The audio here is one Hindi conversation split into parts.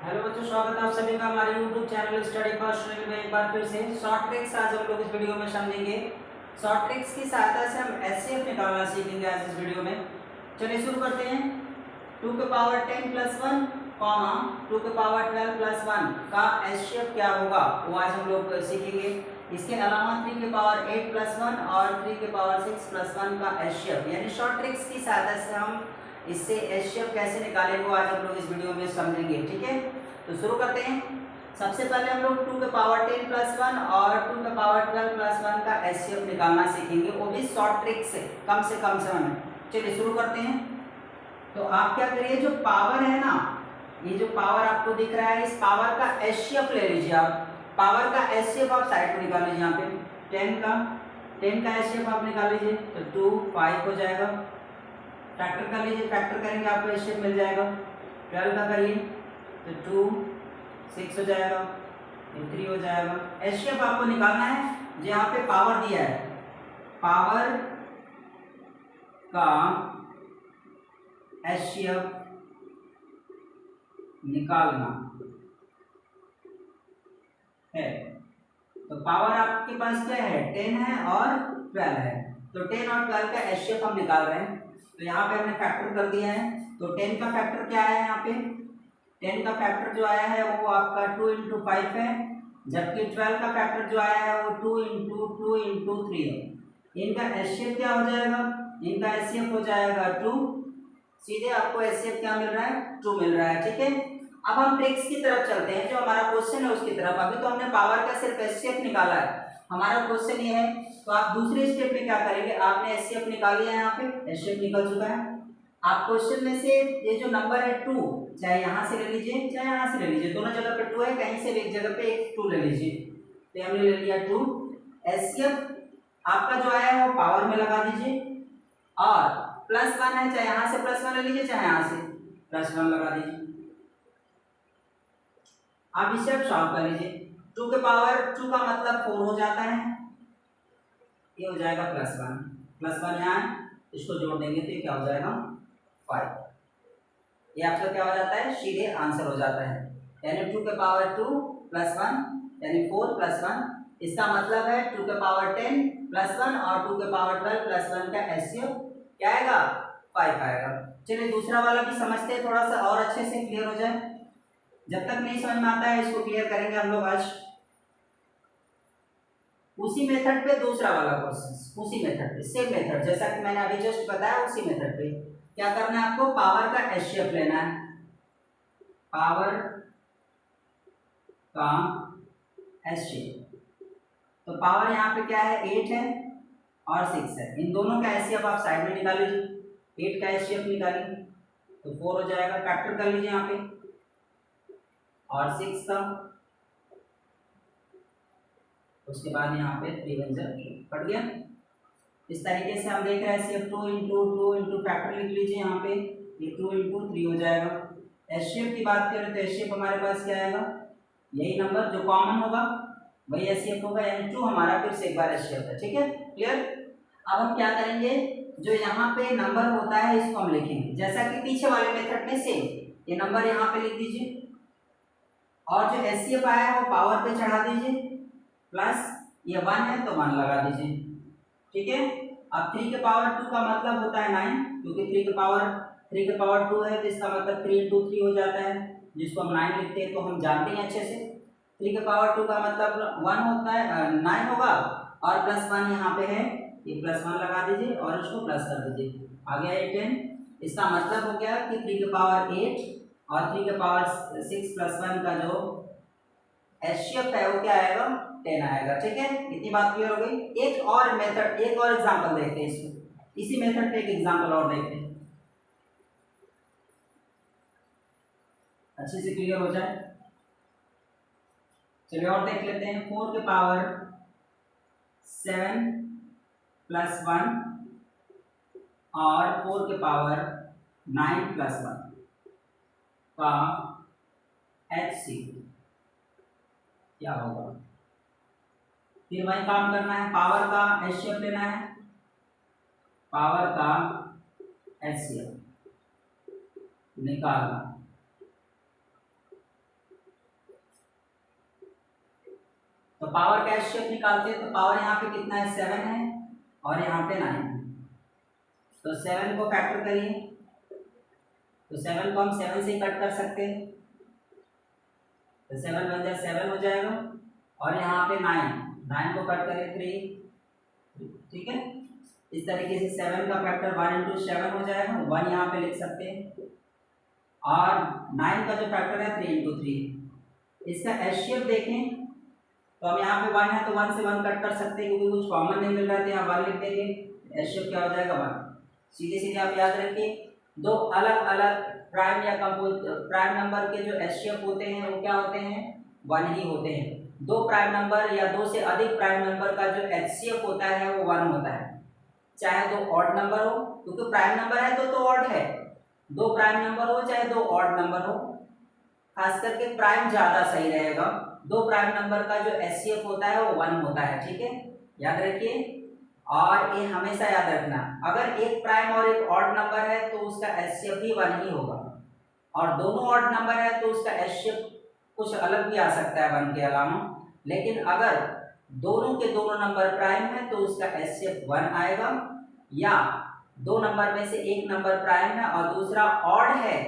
हेलो बच्चों, स्वागत है आप सभी का हमारे YouTube चैनल स्टडी फर्स्ट में। एक बार फिर से शॉर्ट ट्रिक्स आज हम लोग इस वीडियो में समझेंगे। शॉर्ट ट्रिक्स की सहायता से हम एचसीएफ निकालना सीखेंगे आज इस वीडियो में। चलिए शुरू करते हैं। 2 के पावर 10 प्लस 1 कॉमा 2 के पावर 12 प्लस 1 का एचसीएफ क्या होगा वो आज हम लोग सीखेंगे। इसके अलावा 3 के पावर 8 प्लस 1 और 3 के पावर 6 प्लस 1 का एचसीएफ यानी शॉर्ट ट्रिक्स की सहायता से हम इससे एचसीएफ कैसे निकालेंगे वो आज हम लोग इस वीडियो में समझेंगे। ठीक है, तो शुरू करते हैं। सबसे पहले हम लोग 2 के पावर 10 प्लस 1 और 2 के पावर 12 प्लस 1 का एचसीएफ निकालना सीखेंगे, वो भी शॉर्ट ट्रिक से कम समय में। चलिए शुरू करते हैं। तो आप क्या करिए, जो पावर है ना, ये जो पावर आपको दिख रहा है, इस पावर का एचसीएफ ले लीजिए। आप पावर का एचसीएफ आप साइड में निकाल लीजिए। यहाँ पे 10 का एचसीएफ आप निकाल लीजिए तो 2 5 हो जाएगा। फैक्टर कर लीजिए, फैक्टर करेंगे आपको एचसीएफ मिल जाएगा। 12 का करिए तो 2 6 हो जाएगा, 3 हो जाएगा। एचसीएफ आपको निकालना है जो यहाँ पे पावर दिया है, पावर का एचसीएफ निकालना है। तो पावर आपके पास क्या है, 10 है और 12 है। तो 10 और 12 का एचसीएफ हम निकाल रहे हैं। तो यहाँ पे हमने फैक्टर कर दिया है। तो 10 का फैक्टर क्या है, यहाँ पे 10 का फैक्टर जो आया है वो आपका 2 इंटू 5 है, जबकि 12 का फैक्टर जो आया है वो 2 इंटू 2 इंटू 3 है। इनका एचसीएफ क्या हो जाएगा, इनका एचसीएफ हो जाएगा 2। सीधे आपको एचसीएफ क्या मिल रहा है, 2 मिल रहा है। ठीक है, अब हम ट्रिक्स की तरफ चलते हैं, जो हमारा क्वेश्चन है उसकी तरफ। अभी तो हमने पावर का सिर्फ एचसीएफ निकाला है, हमारा क्वेश्चन ये है। तो आप दूसरे स्टेप में क्या करेंगे, आपने एचसीएफ निकाल लिया है, यहाँ पे एचसीएफ निकल चुका है। आप क्वेश्चन में से ये जो नंबर है 2, चाहे यहाँ से ले लीजिए चाहे यहाँ से ले लीजिए, दोनों जगह पे 2 है, कहीं से भी एक जगह पे एक 2 ले लीजिए। तो हमने ले लिया 2। एचसीएफ आपका जो आया है वो पावर में लगा दीजिए, और प्लस 1 है, चाहे यहाँ से प्लस 1 ले लीजिए चाहे यहाँ से प्लस 1 लगा दीजिए। आप इसे अब सॉल्व कर लीजिए। 2 के पावर 2 का मतलब 4 हो जाता है, ये हो जाएगा प्लस 1 यहाँ है, इसको जोड़ देंगे तो ये क्या हो जाएगा 5। ये आपका क्या हो जाता है, सीधे आंसर हो जाता है। यानी 2 के पावर 2 प्लस 1 यानी 4 प्लस 1। इसका मतलब है 2 के पावर 10 प्लस 1 और 2 के पावर 12 प्लस 1 का एचसीएफ क्या आएगा, 5 आएगा। चलिए दूसरा वाला भी समझते हैं, थोड़ा सा और अच्छे से क्लियर हो जाए। जब तक नहीं समझ में आता है इसको क्लियर करेंगे हम लोग आज। उसी मेथड पे दूसरा वाला क्वेश्चन, उसी मेथड पे, सेम मेथड जैसा कि मैंने अभी जस्ट बताया, उसी मेथड पे क्या करना है आपको, पावर का एचसीएफ लेना है। पावर का एचसीएफ, तो पावर यहाँ पे क्या है, 8 है और 6 है। इन दोनों का एचसीएफ आप साइड में निकाल लीजिए। 8 का एचसीएफ निकालिए तो 4 हो जाएगा, फैक्टर कर लीजिए यहाँ पे, और 6 का, उसके बाद यहाँ पे 3 बन जाए, पड़ गया। इस तरीके से हम देख रहे हैं एचसीएफ 2 इंटू 2 इंटू फैक्टर लिख लीजिए यहाँ पे, ये 2 इंटू 3 हो जाएगा। एचसीएफ की बात करें तो एचसीएफ हमारे पास क्या आएगा, यही नंबर जो कॉमन होगा वही एचसीएफ होगा, यानी 2 हमारा फिर से एक बार एचसीएफ है। ठीक है, क्लियर। अब हम क्या करेंगे, जो यहाँ पे नंबर होता है इसको हम लिखेंगे जैसा कि पीछे वाले मेथड में सेम। ये नंबर यहाँ पे लिख दीजिए, और जो एचसीएफ आया है वो पावर पे चढ़ा दीजिए, प्लस ये 1 है तो 1 लगा दीजिए। ठीक है, अब 3 के पावर 2 का मतलब होता है 9, क्योंकि 3 के पावर 2 है तो इसका मतलब 3 इंटू 3 हो जाता है, जिसको हम 9 लिखते हैं। तो हम जानते हैं अच्छे से 3 के पावर 2 का मतलब 1 होता है, 9 होगा, और प्लस 1 यहाँ पे है, ये प्लस 1 लगा दीजिए और इसको प्लस कर दीजिए, आ गया 10। इसका मतलब हो गया कि 3 के पावर 8 और 3 के पावर 6 प्लस 1 का जो एचसीएफ है वो क्या आएगा, 10 आएगा। ठीक है, इतनी बात क्लियर हो गई। एक और मेथड, एक और एग्जांपल देखते हैं इसमें, इसी मेथड पे एक एग्जांपल और देखते हैं, अच्छे से क्लियर हो जाए। चलिए और देख लेते हैं। 4 के पावर 7 प्लस 1 और 4 के पावर 9 प्लस 1 का एचसीएफ क्या होगा। फिर वही काम करना है, पावर का एचसीएफ लेना है, पावर का एचसीएफ निकालना। तो पावर का एचसीएफ निकालते हैं, तो पावर यहाँ पे कितना है 7 है और यहाँ पे 9 है। तो 7 को फैक्टर करिए, तो 7 को हम 7 से कट कर सकते हैं, तो 7 बन जाए 7 हो जाएगा और यहाँ पे 9 को कट करें 3, ठीक है। इस तरीके से 7 का फैक्टर 1 इंटू 7 हो जाएगा, 1 यहाँ पे लिख सकते हैं और 9 का जो फैक्टर है 3 इंटू 3। इसका एचसीएफ देखें तो हम यहाँ पे 1 है तो 1 से 1 कट कर सकते हैं क्योंकि कुछ कॉमन नहीं मिल रहा है, तो यहाँ 1 लिख देंगे, एचसीएफ क्या हो जाएगा 1। सीधे सीधे आप याद रखिए, दो अलग अलग प्राइम या प्राइम नंबर के जो एचसीएफ होते हैं वो क्या होते हैं 1 ही होते हैं। दो प्राइम नंबर या दो से अधिक प्राइम नंबर का जो एचसीएफ होता है वो 1 होता है, चाहे दो ऑड नंबर हो, क्योंकि प्राइम नंबर है तो ऑड है, दो प्राइम नंबर हो चाहे दो ऑड नंबर हो, खास करके प्राइम ज्यादा सही रहेगा। दो प्राइम नंबर का जो एचसीएफ होता है वो 1 होता है, ठीक है, याद रखिए। और ये हमेशा याद रखना, अगर एक प्राइम और एक ऑड नंबर है तो उसका एचसीएफ भी 1 ही होगा, और दोनों ऑड नंबर है तो उसका एचसीएफ कुछ अलग भी आ सकता है 1 के अलावा। लेकिन अगर दोनों के दोनों नंबर प्राइम है तो उसका एचसीएफ 1 आएगा, या दो नंबर में से एक नंबर प्राइम है और दूसरा ऑड है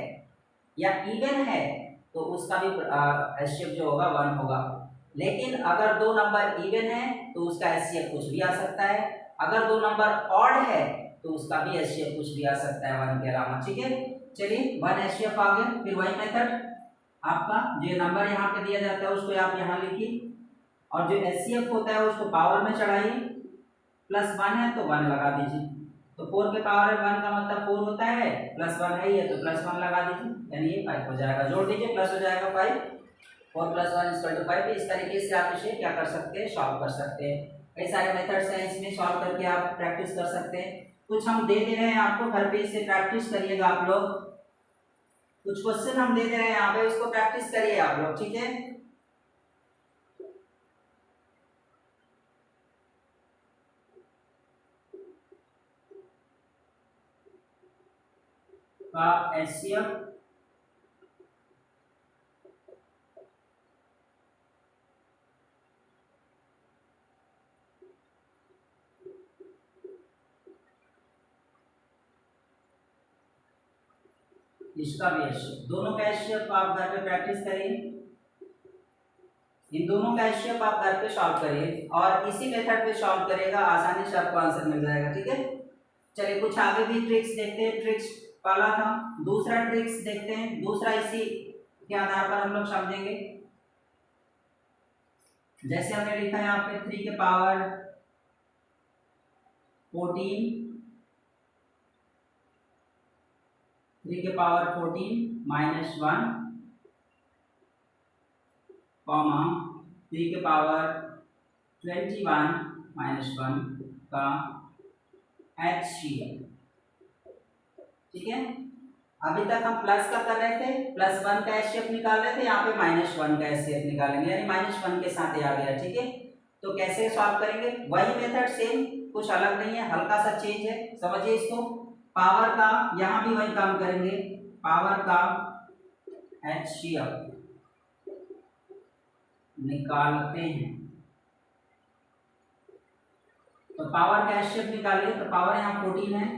या इवन है तो उसका भी एचसीएफ जो होगा 1 होगा। लेकिन अगर दो नंबर इवन है तो उसका एचसीएफ कुछ भी आ सकता है, अगर दो नंबर ऑड है तो उसका भी एचसीएफ कुछ भी आ सकता है 1 के अलावा, ठीक है। चलिए 1 एचसीएफ आ गया, फिर वही मेथड आपका जो नंबर यहाँ पे दिया जाता है उसको आप यहाँ लिखिए और जो एचसीएफ होता है उसको पावर में चढ़ाइए, +1 है तो 1 लगा दीजिए, तो 4 के पावर 1 का मतलब 4 होता है, +1 है ही है तो +1 लगा दीजिए, यानी ये 5 हो जाएगा, जोड़ दीजिए प्लस हो जाएगा 5, 4 + 1 = 5। इस तरीके से आप इसे क्या कर सकते हैं, सॉल्व कर सकते हैं। कई सारे मेथड्स हैं, इसमें सॉल्व करके आप प्रैक्टिस कर सकते हैं। कुछ हम दे रहे हैं आपको, घर पे इसे प्रैक्टिस करिएगा आप लोग, कुछ क्वेश्चन हम दे रहे हैं यहाँ पे, उसको प्रैक्टिस करिए आप लोग, ठीक है। का एचसीएफ इसका भी एचसीएफ, दोनों का एचसीएफ आप घर पे प्रैक्टिस करिए, इन दोनों का एचसीएफ आप घर पे सॉल्व करिए और इसी मेथड पे सॉल्व करिएगा, आसानी से आपको आंसर मिल जाएगा, ठीक है। चलिए कुछ आगे भी ट्रिक्स देखते हैं, ट्रिक्स पहला था, दूसरा ट्रिक्स देखते हैं, दूसरा इसी के आधार पर हम लोग समझेंगे। जैसे हमने लिखा है यहाँ पे 3 के पावर 14, 3 के पावर 14 -1, कॉमा 3 के पावर 21 -1 का एचसीएफ, ठीक है। अभी तक हम प्लस का कर रहे थे, +1 का एचसीएफ निकाल रहे थे, यहाँ पे -1 का एचसीएफ निकालेंगे, यानी -1 के साथ ही आ गया, ठीक है। तो कैसे सॉल्व करेंगे, वही मेथड सेम, कुछ अलग नहीं है, हल्का सा चेंज है, समझिए इसको। पावर का यहाँ भी वही काम करेंगे, पावर का एचसीएफ निकालते हैं, तो पावर का एचसीएफ निकालिए, तो पावर यहाँ 14 है,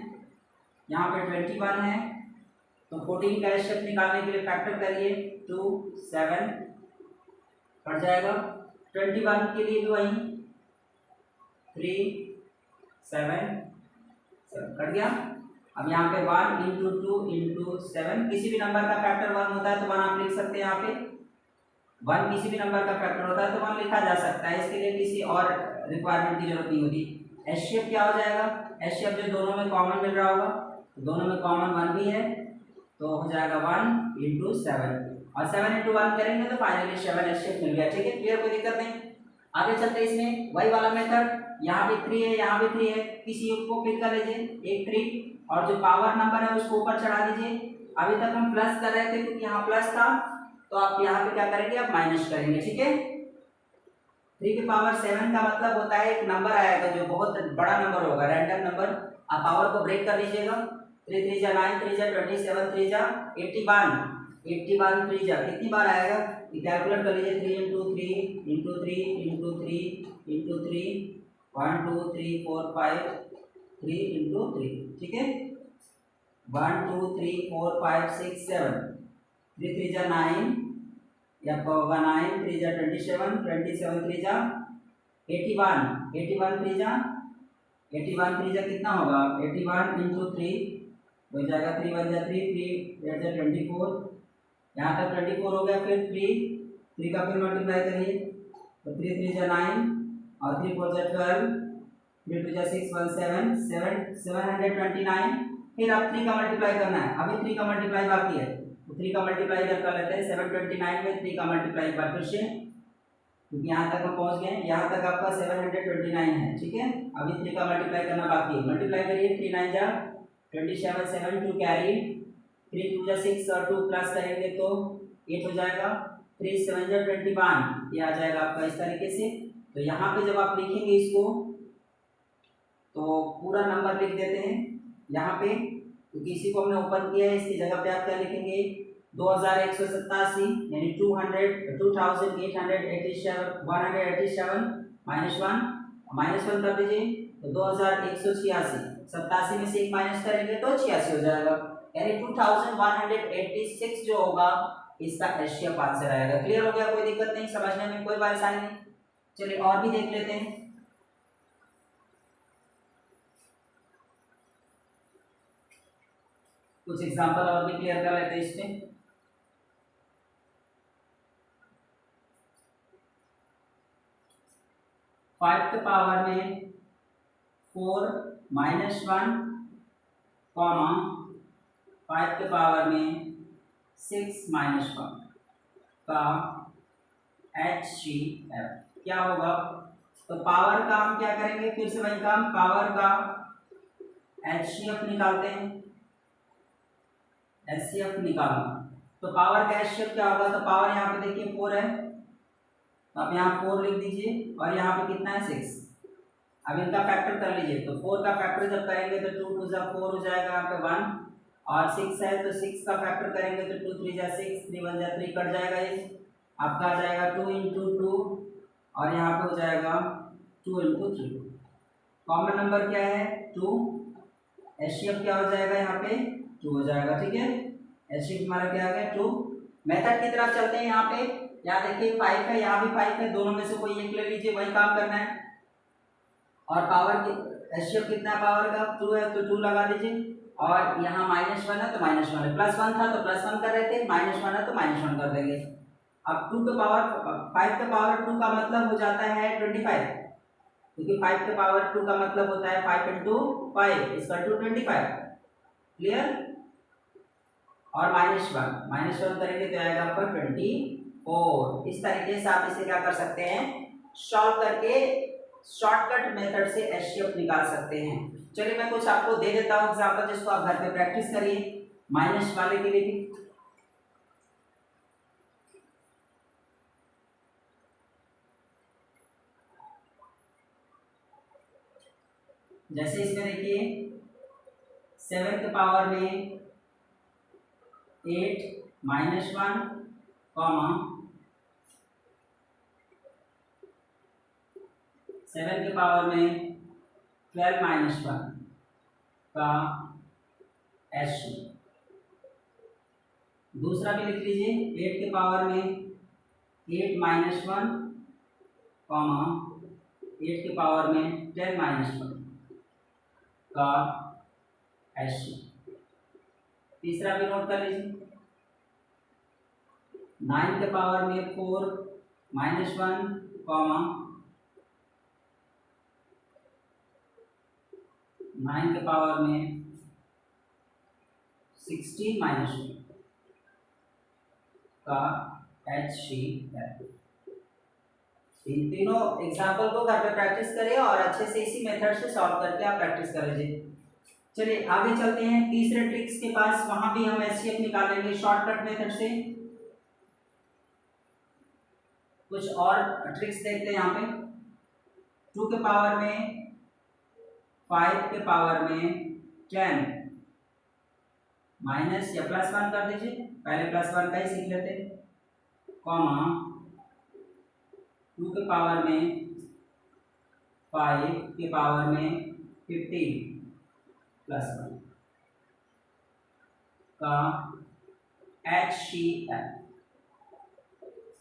यहाँ पे 21 है, तो 14 का एचसीएफ निकालने के लिए फैक्टर करिए 2 7 कट जाएगा, 21 के लिए भी वही 3 7 कट गया। अब यहाँ पे 1 × 2 × 7, किसी भी नंबर का फैक्टर 1 होता है तो 1 आप लिख सकते हैं, यहाँ पे 1 किसी भी नंबर का फैक्टर होता है तो 1 लिखा जा सकता है, इसके लिए किसी और रिक्वायरमेंट की जरूरत नहीं होती। एचसीएफ क्या हो जाएगा, एचसीएफ जो दोनों में कॉमन मिल रहा होगा, तो दोनों में कॉमन 1 भी है, तो हो जाएगा 1 × 7, और 7 × 1 करेंगे तो फाइनली 7 एचसीएफ मिल गया, ठीक है, क्लियर, कोई दिक्कत नहीं। आगे चलते हैं, इसमें वही वाला मेथड, यहाँ भी 3 है, यहाँ भी 3 है, किसी एक को क्लिक कर लीजिए, एक 3, और जो पावर नंबर है उसको ऊपर चढ़ा दीजिए। अभी तक हम प्लस कर रहे थे क्योंकि यहाँ प्लस था, तो आप यहाँ पे क्या करेंगे, आप माइनस करेंगे, ठीक है। 3 के पावर 7 का मतलब होता है एक नंबर आएगा जो बहुत बड़ा नंबर होगा, रैंडम नंबर, आप पावर को ब्रेक कर लीजिएगा, 3 3 जा 9, 3 जा 27, 3 जा 81, 81 3 जा कितनी बार आएगा, ये कैलकुलेट कर लीजिए। 3 into 3 into 3 into 3 into 3 1 2 3 4 5 3 into 3, ठीक है। 1 2 3 4 5 6 7 3 3 जा 9 या 9 3 जा 27 27 3 जा 81 81 3 जा 81 3 जा कितना होगा, 81 इंटू 3 हो जाएगा 3 1 जा 3 3 8 जा 24, यहाँ तक 24 हो गया। फिर 3 का फिर मल्टीप्लाई करिए तो 3 3 जा 9 और 3 4 जा 12 3 2 जा 6 1 7 7 729। फिर अब 3 का मल्टीप्लाई करना है, अभी 3 का मल्टीप्लाई बाकी है तो 3 का मल्टीप्लाई इधर कर लेते हैं। 729 में 3 का मल्टीप्लाई एक बार फिर से, क्योंकि यहाँ तक हम पहुँच गए, यहाँ तक आपका 729 है, ठीक है। अभी 3 का मल्टीप्लाई करना बाकी है, मल्टीप्लाई करिए। 3 9 जा 27 7 2 कैरी 3 2 जा 6 और 2 प्लस करेंगे तो 8 हो जाएगा। 3 7 जा 21, ये आ जाएगा आपका इस तरीके से। तो यहाँ पे जब आप लिखेंगे इसको तो पूरा नंबर लिख देते हैं यहाँ पे, क्योंकि इसी को हमने ओपन किया है। इसकी जगह पे आप क्या लिखेंगे, 2187 यानी 187 माइनस 1 कर दीजिए तो 2186, 87 में से 1 माइनस करेंगे तो 86 हो जाएगा, यानी 2186 जो होगा इसका एचसीएफ आंसर आएगा। क्लियर हो गया, कोई दिक्कत नहीं, समझने में कोई परेशानी नहीं। चलिए और भी देख लेते हैं। कुछ एग्जांपल और भी क्लियर कर लेते हैं इसमें। फाइव के पावर में 4 माइनस 1 कॉमा 5 के पावर में 6 माइनस 1 का HCF क्या होगा। तो पावर का हम क्या करेंगे, फिर से वही काम, पावर का HCF निकालते हैं। HCF निकालना तो पावर का HCF क्या होगा, तो पावर यहाँ पे देखिए 4 है तो आप यहाँ 4 लिख दीजिए और यहाँ पे कितना है 6। अब इनका फैक्टर कर लीजिए तो 4 का फैक्टर जब करेंगे तो 2 2 जा 4 हो जाएगा यहाँ पे 1 और 6 है तो 6 का फैक्टर करेंगे तो 2 3 जा 6 3 1 जा 3 कट जाएगा, ये आपका आ जाएगा 2 इंटू 2 और यहाँ पे हो जाएगा 2 इंटू 3। कॉमन नंबर क्या है 2, HCF क्या हो जाएगा यहाँ पे 2 हो जाएगा, ठीक है। HCF हमारा क्या आ गया 2। मेथड की तरफ चलते हैं। यहाँ पे यहाँ देखिए 5 है, यहाँ भी 5 है, दोनों में से कोई एक ले लीजिए, वही काम करना है। और पावर की HCF कितना है, पावर का 2 है तो 2 लगा दीजिए और यहाँ -1 है तो -1 है, +1 था तो +1 कर रहे थे, -1 है तो -1 कर देंगे। अब 2 के पावर 5 के पावर 2 का मतलब हो जाता है 25, क्योंकि 5 के पावर 2 का मतलब होता है 5 इंटू 5 इसका 25। क्लियर। और -1 करेंगे तो आएगा आपका 24। इस तरीके से आप इसे क्या कर सकते हैं, सॉल्व करके शॉर्टकट मेथड से HCF निकाल सकते हैं। चलिए मैं कुछ आपको दे देता हूं एग्जांपल, जिसको आप घर पे प्रैक्टिस करिए माइनस वाले के लिए भी। जैसे इसमें देखिए 7 के पावर में 8 -1 कॉमा 7 के पावर में 12 -1 का HCF। दूसरा भी लिख लीजिए 8 के पावर में 8 -1 कॉमा 8 के पावर में 10 -1 का HCF। तीसरा भी नोट कर लीजिए 9 के पावर में 4 -1 कॉमा 9 के पावर में 16 -1 का HCF। इन तीनों एग्जाम्पल को घर पे प्रैक्टिस करिए और अच्छे से इसी मेथड से सॉल्व करके आप प्रैक्टिस कर लीजिए। चलिए आगे चलते हैं तीसरे ट्रिक्स के पास, वहां भी हम HCF निकालेंगे शॉर्टकट मेथड से। कुछ और ट्रिक्स देखते हैं यहाँ पे। 2 के पावर में 5 के पावर में 10 माइनस या प्लस वन कर दीजिए, पहले प्लस वन का ही सीख लेते, कॉमा 2 के पावर में 5 के पावर में 15 प्लस वन का HCF।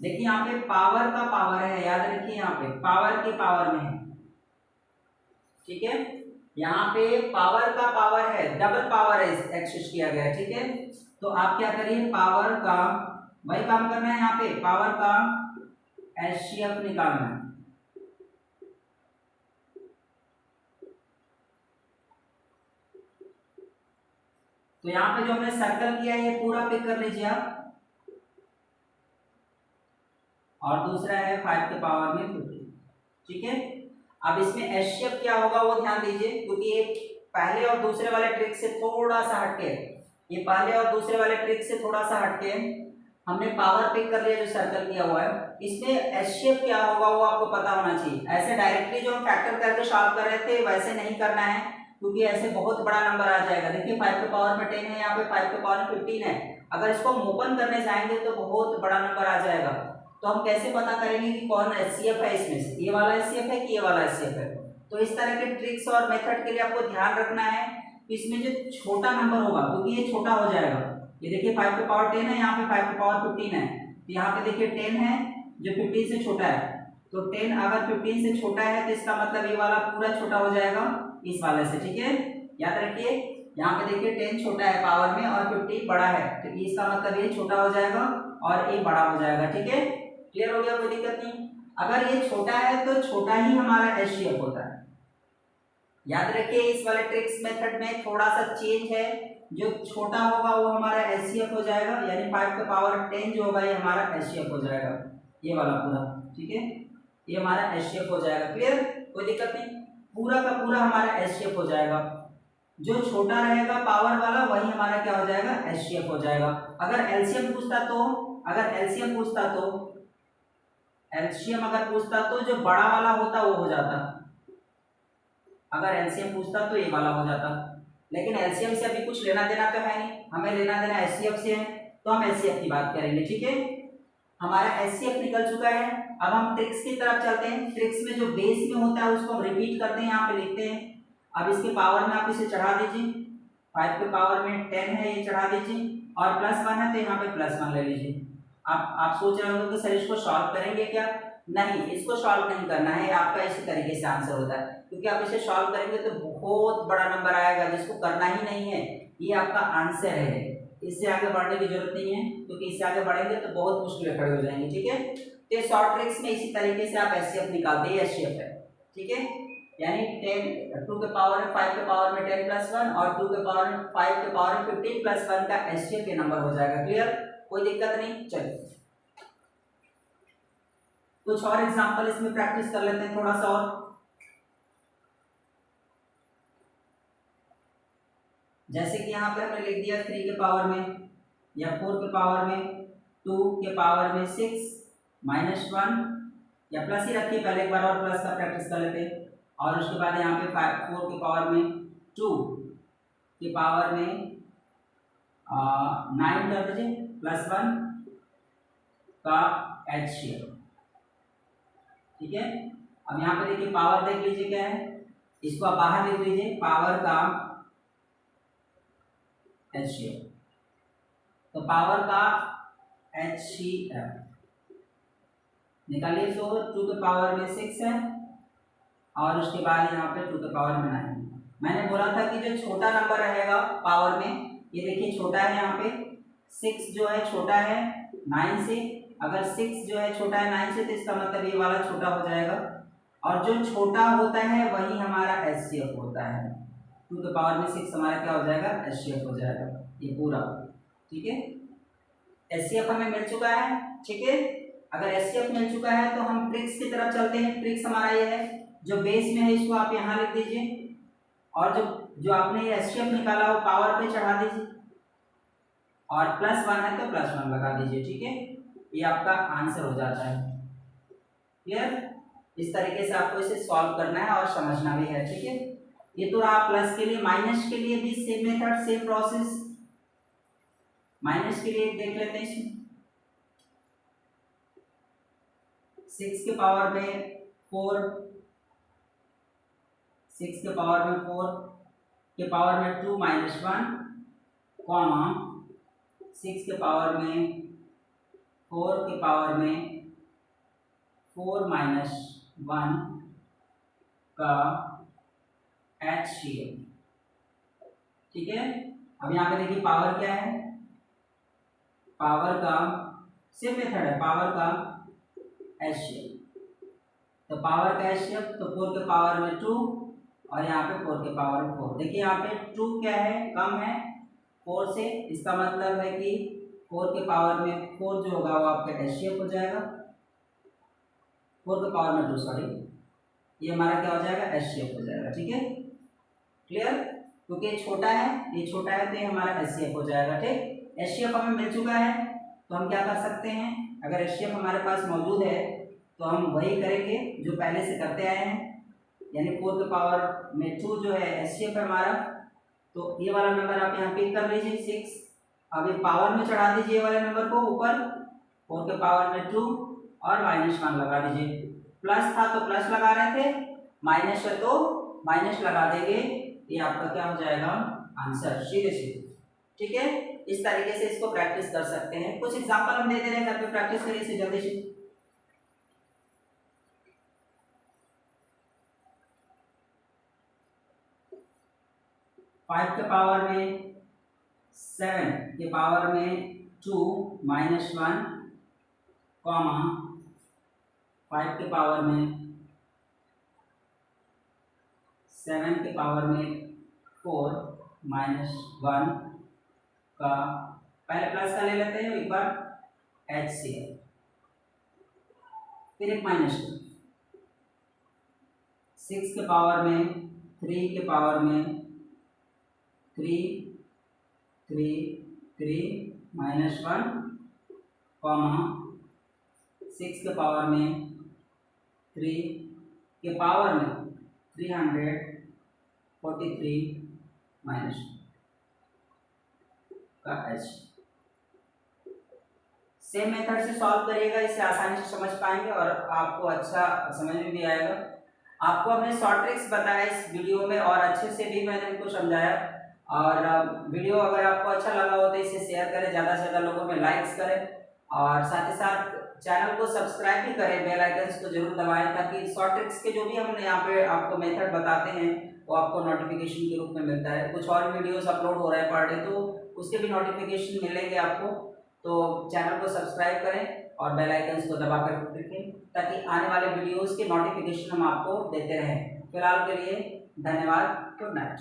देखिए यहाँ पे पावर का पावर है, याद रखिए यहाँ पे पावर के पावर में है, ठीक है, यहाँ पे पावर का पावर है, डबल पावर है एक्सेस किया गया, ठीक है। तो आप क्या करिए, पावर का वही काम करना है, यहाँ पे पावर का HCF निकालना है। तो यहाँ पे जो हमने सर्कल किया है ये पूरा पिक कर लीजिए आप, और दूसरा है 5 के पावर में 50, ठीक है। अब इसमें HCF क्या होगा वो ध्यान दीजिए, क्योंकि ये पहले और दूसरे वाले ट्रिक से थोड़ा सा हटके, ये पहले और दूसरे वाले ट्रिक से थोड़ा सा हटके हमने पावर पिक कर लिया जो सर्कल किया हुआ है। इसमें HCF क्या होगा वो आपको पता होना चाहिए। ऐसे डायरेक्टली जो हम फैक्टर करके सॉल्व कर रहे थे वैसे नहीं करना है, क्योंकि ऐसे बहुत बड़ा नंबर आ जाएगा। देखिए 5 के पावर में 10 है, यहाँ पे 5 के पावर में 15 है, अगर इसको हम ओपन करने जाएंगे तो बहुत बड़ा नंबर आ जाएगा। तो हम कैसे पता करेंगे कि कौन HCF है इसमें से, ये वाला HCF है कि ये वाला HCF है। तो इस तरह के ट्रिक्स और मेथड के लिए आपको ध्यान रखना है कि इसमें जो छोटा नंबर होगा, क्योंकि ये छोटा हो जाएगा, ये देखिए 5 के पावर 10 है, यहाँ पे 5 के पावर 15 है, तो यहाँ पे देखिए 10 है जो 15 से छोटा है, तो 10 अगर 15 से छोटा है तो इसका मतलब ये वाला पूरा छोटा हो जाएगा इस वाले से, ठीक है। याद रखिए यहाँ पे देखिए 10 छोटा है पावर में और 15 बड़ा है, तो इसका मतलब ये छोटा हो जाएगा और ये बड़ा हो जाएगा, ठीक है। क्लियर हो गया, कोई दिक्कत नहीं। अगर ये छोटा है तो छोटा ही हमारा HCF होता है। याद रखिए इस वाले ट्रिक्स मेथड में थोड़ा सा चेंज है, जो छोटा होगा वो हमारा HCF हो जाएगा, यानी 5 के पावर 10 जो होगा ये हमारा HCF हो जाएगा, ये वाला पूरा, ठीक है, ये हमारा HCF हो जाएगा। क्लियर, कोई दिक्कत नहीं, पूरा का पूरा हमारा HCF हो जाएगा। जो छोटा रहेगा पावर वाला वही हमारा क्या हो जाएगा, HCF हो जाएगा। अगर LCM पूछता तो, अगर LCM पूछता तो, LCM अगर पूछता तो जो बड़ा वाला होता वो हो जाता, अगर LCM पूछता तो ये वाला हो जाता, लेकिन LCM से अभी कुछ लेना देना तो है नहीं, हमें लेना देना HCF से है, तो हम HCF की बात करेंगे, ठीक है। हमारा HCF निकल चुका है। अब हम ट्रिक्स की तरफ चलते हैं। ट्रिक्स में जो बेस में होता है उसको हम रिपीट करते हैं, यहाँ पे लिखते हैं। अब इसके पावर में आप इसे चढ़ा दीजिए, 5 के पावर में 10 है ये चढ़ा दीजिए, और प्लस 1 है तो यहाँ पे प्लस 1 ले लीजिए। आप सोच रहे होंगे कि सर इसको सॉल्व करेंगे क्या, नहीं, इसको सॉल्व नहीं करना है, आपका इसी तरीके से आंसर होता है, क्योंकि आप इसे सॉल्व करेंगे तो बहुत बड़ा नंबर आएगा जिसको करना ही नहीं है, ये आपका आंसर है, इससे आगे बढ़ने की जरूरत नहीं है, क्योंकि इससे आगे बढ़ेंगे तो बहुत मुश्किलें खड़ी हो जाएंगी, ठीक है। तो ये शॉर्ट ट्रिक्स में इसी तरीके से आप HCF निकालते हैं, HCF है, ठीक है, यानी 2 के पावर में 5 के पावर में 10 प्लस 1 और 2 के पावर में 5 के पावर में 15 प्लस 1 का HCF ये नंबर हो जाएगा। क्लियर, कोई दिक्कत नहीं। चलिए कुछ और एग्जांपल इसमें प्रैक्टिस कर लेते हैं थोड़ा सा और। जैसे कि यहाँ पे हमने लिख दिया 3 के पावर में या 4 के पावर में 2 के पावर में 6 माइनस 1, या प्लस ही रखिए, पहले एक बार और प्लस का प्रैक्टिस कर लेते हैं, और उसके बाद यहाँ पे 4 के पावर में 2 के पावर में 9 कर दीजिए प्लस 1 का HCF, ठीक है। अब यहाँ पे देखिए पावर देख लीजिए क्या है, इसको आप बाहर लिख लीजिए, पावर का HCF, तो पावर का HCF निकालिए। तो 2 के पावर में 6 है और उसके बाद यहाँ पे 2 के पावर में 9। मैंने बोला था कि जो छोटा नंबर रहेगा पावर में, ये देखिए छोटा है, यहाँ पे 6 जो है छोटा है 9 से, अगर 6 जो है छोटा है 9 से तो इसका मतलब ये वाला छोटा हो जाएगा, और जो छोटा होता है वही हमारा HCF होता है। 2 के पावर में 6 हमारा क्या हो जाएगा, HCF हो जाएगा, ये पूरा, ठीक है। HCF हमें मिल चुका है, ठीक है। अगर HCF मिल चुका है तो हम ट्रिक्स की तरफ चलते हैं। ट्रिक्स हमारा ये है, जो बेस में है इसको आप यहाँ लिख दीजिए, और जो आपने HCF निकाला वो पावर पे चढ़ा दीजिए, और प्लस 1 है तो प्लस 1 लगा दीजिए, ठीक है, ये आपका आंसर हो जाता है। क्लियर, इस तरीके से आपको इसे सॉल्व करना है और समझना भी है, ठीक है। ये तो आप प्लस के लिए, माइनस के लिए भी same method same process, minus के लिए देख लेते हैं इसमें 6 के पावर में 4, 6 के पावर में 4 के पावर में 2 माइनस 1 कॉमा 6 के पावर में 4 के पावर में 4 माइनस 1 का HCF। ठीक है, अब यहाँ पे देखिए पावर क्या है, पावर का सेम मेथड है, पावर का HCF। तो पावर का HCF तो 4 के पावर में 2 और यहाँ पे 4 के पावर में 4। देखिए यहाँ पे 2 क्या है, कम है 4 से, इसका मतलब है कि 4 के पावर में 4 जो होगा वो आपका HCF हो जाएगा। 4 के पावर में 2 सॉरी, ये हमारा क्या हो जाएगा, HCF हो जाएगा। ठीक है, क्लियर, क्योंकि ये छोटा है, ये छोटा है तो ये हमारा HCF हो जाएगा। ठीक, HCF हमें मिल चुका है तो हम क्या कर सकते हैं, अगर HCF हमारे पास मौजूद है तो हम वही करेंगे जो पहले से करते आए हैं, यानी 4 के पावर में 2 जो है HCF है हमारा, तो ये वाला नंबर आप यहाँ पिक कर लीजिए 6। अब ये पावर में चढ़ा दीजिए वाले नंबर को ऊपर, 4 के पावर में 2 और माइनस 1 लगा दीजिए। प्लस था तो प्लस लगा रहे थे, माइनस है तो माइनस लगा देंगे, ये आपका क्या हो जाएगा, आंसर, सीधे सीधे। ठीक है, इस तरीके से इसको प्रैक्टिस कर सकते हैं। कुछ एग्जांपल हम दे दे रहे हैं, घर पे प्रैक्टिस करिए इसे जल्दी से। 5 के पावर में 7 के पावर में 2 माइनस 1 कॉमा 5 के पावर में 7 के पावर में 4 माइनस 1 का, पहले प्लस का ले लेते हैं एक बार, HCF, फिर एक माइनस 6 के पावर में 3 के पावर में 3 माइनस 1 कॉमा 6 के पावर में 3 के पावर में 343 माइनस का H। सेम मेथड से सॉल्व करिएगा, इससे आसानी से समझ पाएंगे और आपको अच्छा समझ में भी आएगा। आपको अपने शॉर्ट ट्रिक्स बताया इस वीडियो में और अच्छे से भी मैंने उनको समझाया। और वीडियो अगर आपको अच्छा लगा हो तो इसे शेयर करें, ज़्यादा से ज़्यादा लोगों में लाइक्स करें और साथ ही साथ चैनल को सब्सक्राइब भी करें, बेल आइकन को जरूर दबाएं ताकि शॉर्ट ट्रिक्स के जो भी हम यहाँ पे आपको मेथड बताते हैं वो आपको नोटिफिकेशन के रूप में मिलता है। कुछ और वीडियोस अपलोड हो रहे हैं पर डे, तो उसके भी नोटिफिकेशन मिलेंगे आपको। तो चैनल को सब्सक्राइब करें और बेल आइकन को दबा कर रखें ताकि आने वाले वीडियोस के नोटिफिकेशन हम आपको देते रहें। फिलहाल के लिए धन्यवाद, गुड नाइट।